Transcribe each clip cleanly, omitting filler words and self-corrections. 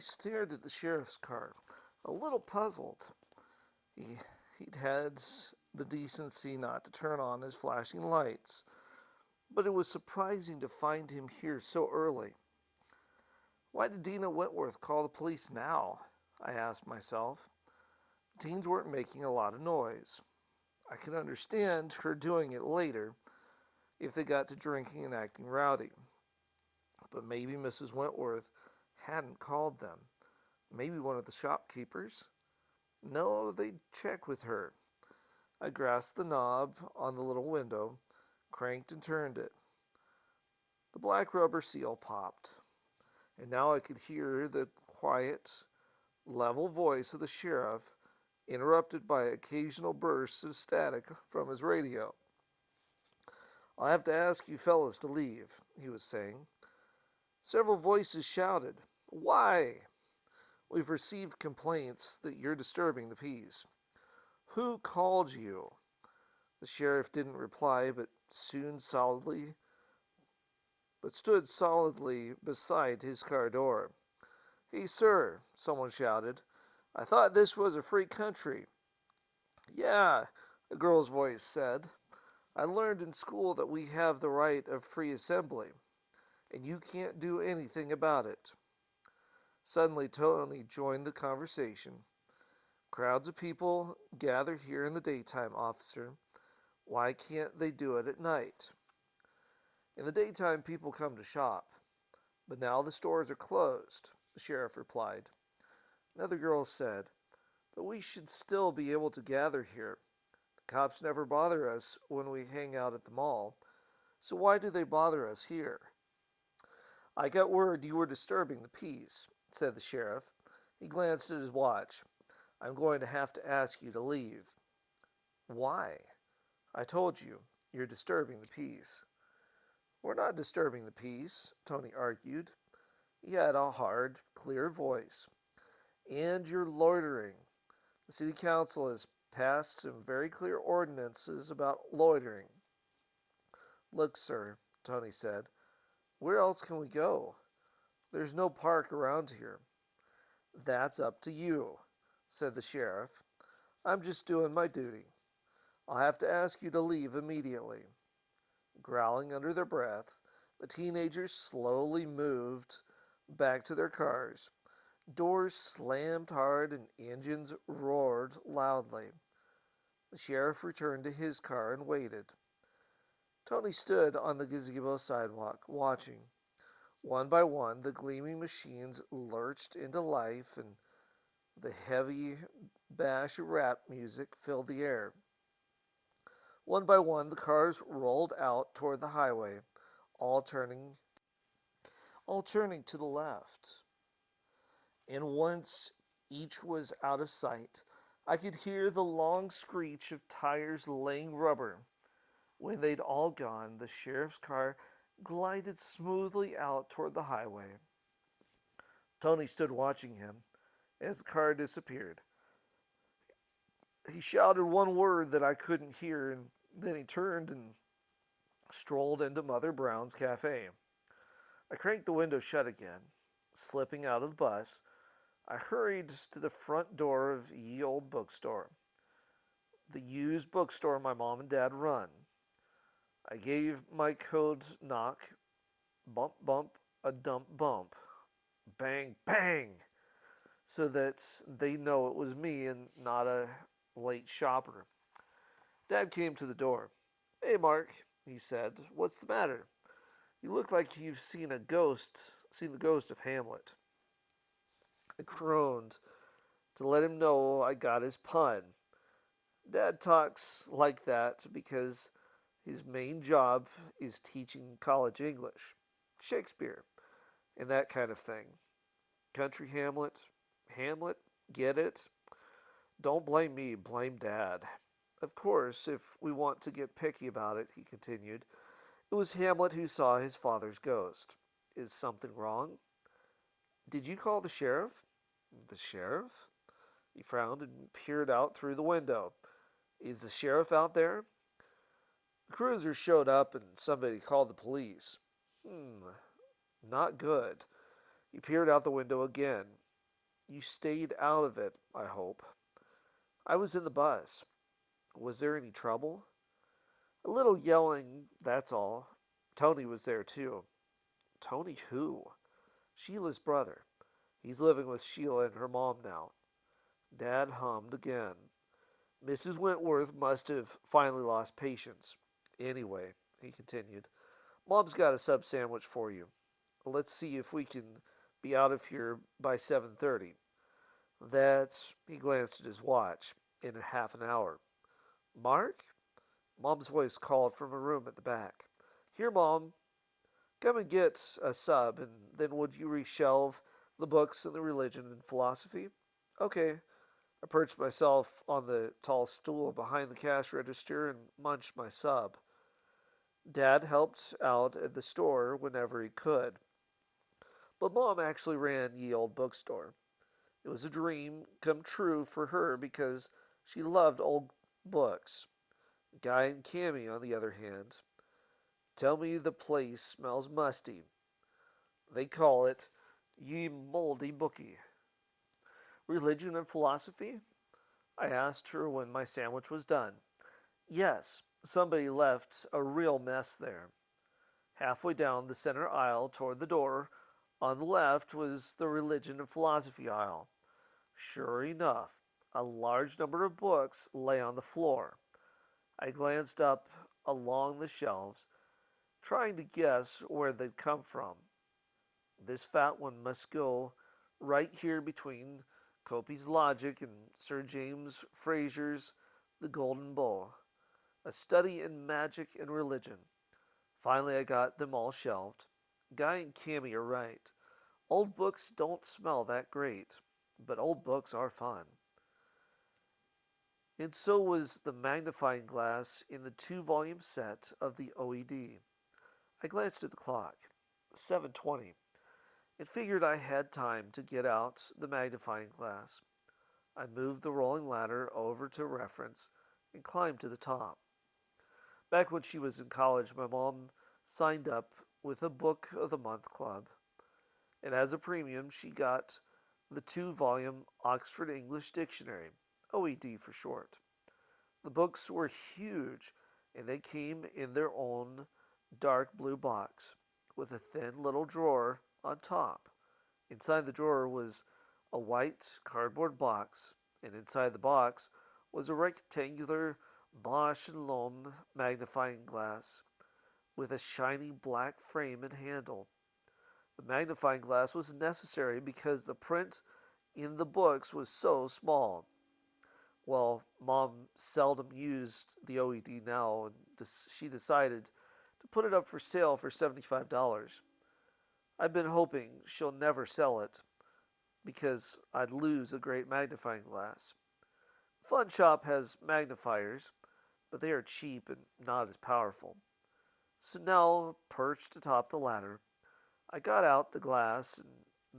stared at the sheriff's car, a little puzzled. He, he'd had the decency not to turn on his flashing lights, but it was surprising to find him here so early. Why did Dina Wentworth call the police now? I asked myself. The teens weren't making a lot of noise. I could understand her doing it later if they got to drinking and acting rowdy. But maybe Mrs. Wentworth hadn't called them. Maybe one of the shopkeepers? No, they'd check with her. I grasped the knob on the little window, cranked and turned it. The black rubber seal popped, and now I could hear the quiet, level voice of the sheriff, interrupted by occasional bursts of static from his radio. "I'll have to ask you fellas to leave," he was saying. Several voices shouted, "Why?" "We've received complaints that you're disturbing the peace." "Who called you?" The sheriff didn't reply, but stood solidly beside his car door. "Hey, sir," someone shouted. "I thought this was a free country." "Yeah," a girl's voice said. "I learned in school that we have the right of free assembly, and you can't do anything about it." Suddenly, Tony joined the conversation. "Crowds of people gather here in the daytime, officer. Why can't they do it at night?" "In the daytime, people come to shop, but now the stores are closed," the sheriff replied. Another girl said, "But we should still be able to gather here. The cops never bother us when we hang out at the mall, so why do they bother us here?" "I got word you were disturbing the peace," said the sheriff. He glanced at his watch. "I'm going to have to ask you to leave." "Why?" "I told you, you're disturbing the peace." "We're not disturbing the peace," Tony argued. He had a hard, clear voice. "And you're loitering. The city council has passed some very clear ordinances about loitering." "Look, sir," Tony said, "where else can we go? There's no park around here." "That's up to you," said the sheriff. "I'm just doing my duty. I'll have to ask you to leave immediately." Growling under their breath, the teenagers slowly moved back to their cars. Doors slammed hard and engines roared loudly. The sheriff returned to his car and waited. Tony stood on the gazebo sidewalk, watching. One by one, the gleaming machines lurched into life, and the heavy bash of rap music filled the air. One by one, the cars rolled out toward the highway, all turning, all turning to the left. And once each was out of sight, I could hear the long screech of tires laying rubber. When they'd all gone, the sheriff's car glided smoothly out toward the highway. Tony stood watching him as the car disappeared. He shouted one word that I couldn't hear, and then he turned and strolled into Mother Brown's cafe. I cranked the window shut again. Slipping out of the bus, I hurried to the front door of Ye Old Bookstore, the used bookstore my mom and dad run. I gave my code knock, bump, bump, a dump, bump, bang, bang, so that they know it was me and not a late shopper. Dad came to the door. "Hey, Mark," he said, "what's the matter? You look like you've seen the ghost of Hamlet." I groaned to let him know I got his pun. Dad talks like that because his main job is teaching college English, Shakespeare, and that kind of thing. Country Hamlet, Hamlet, get it? Don't blame me, blame Dad. Of course, if we want to get picky about it, he continued, it was Hamlet who saw his father's ghost. Is something wrong? Did you call the sheriff? The sheriff? He frowned and peered out through the window. Is the sheriff out there? The cruiser showed up and somebody called the police. Not good. He peered out the window again. You stayed out of it, I hope. I was in the bus. Was there any trouble? A little yelling, that's all. Tony was there too. Tony who? Sheila's brother. He's living with Sheila and her mom now. Dad hummed again. Mrs. Wentworth must have finally lost patience. Anyway, he continued, Mom's got a sub sandwich for you. Let's see if we can be out of here by 7:30. That's, he glanced at his watch, in a half an hour. Mark? Mom's voice called from a room at the back. Here, Mom. Come and get a sub, and then would you reshelve the books and the religion and philosophy? Okay. I perched myself on the tall stool behind the cash register and munched my sub. Dad helped out at the store whenever he could, but Mom actually ran Ye Old Bookstore. It was a dream come true for her because she loved old books. Guy and Cammy, on the other hand, tell me the place smells musty. They call it Ye Moldy Bookie. Religion and philosophy? I asked her when my sandwich was done. Yes, somebody left a real mess there. Halfway down the center aisle toward the door, on the left was the religion and philosophy aisle. Sure enough, a large number of books lay on the floor. I glanced up along the shelves, trying to guess where they'd come from. This fat one must go right here between Copy's Logic and Sir James Frazer's The Golden Bowl, a study in magic and religion. Finally, I got them all shelved. Guy and Cammy are right. Old books don't smell that great, but old books are fun. And so was the magnifying glass in the two-volume set of the OED. I glanced at the clock. 7:20. It figured I had time to get out the magnifying glass. I moved the rolling ladder over to reference and climbed to the top. Back when she was in college, my mom signed up with a Book of the Month club, and as a premium, she got the two-volume Oxford English Dictionary, OED for short. The books were huge, and they came in their own dark blue box with a thin little drawer on top. Inside the drawer was a white cardboard box, and inside the box was a rectangular Bausch and Lomb magnifying glass with a shiny black frame and handle. The magnifying glass was necessary because the print in the books was so small. Well, Mom seldom used the OED now, and she decided to put it up for sale for $75. I've been hoping she'll never sell it because I'd lose a great magnifying glass. Fun Shop has magnifiers, but they are cheap and not as powerful. So now, perched atop the ladder, I got out the glass and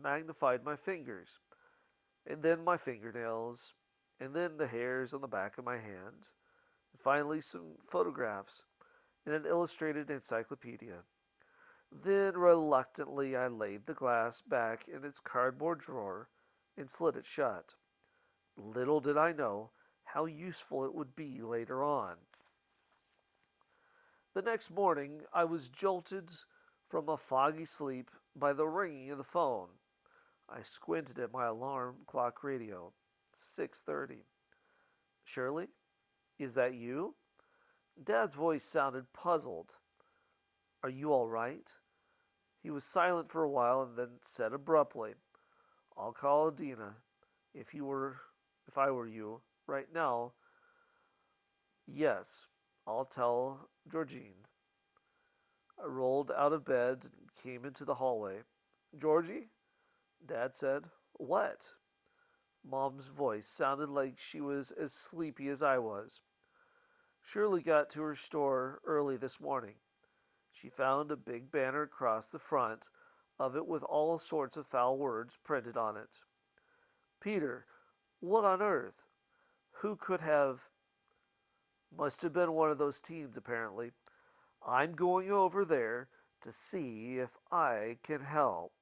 magnified my fingers, and then my fingernails, and then the hairs on the back of my hand, and finally some photographs in an illustrated encyclopedia. Then reluctantly I laid the glass back in its cardboard drawer and slid it shut. Little did I know how useful it would be later on. The next morning I was jolted from a foggy sleep by the ringing of the phone. I squinted at my alarm clock radio. 6:30. Shirley? Is that you? Dad's voice sounded puzzled. Are you all right? He was silent for a while and then said abruptly, I'll call Adina if I were you. Right now, yes, I'll tell Georgine. I rolled out of bed and came into the hallway. Georgie? Dad said. What? Mom's voice sounded like she was as sleepy as I was. Shirley got to her store early this morning. She found a big banner across the front of it with all sorts of foul words printed on it. Peter, what on earth? Who could have? Must have been one of those teens, apparently. I'm going over there to see if I can help.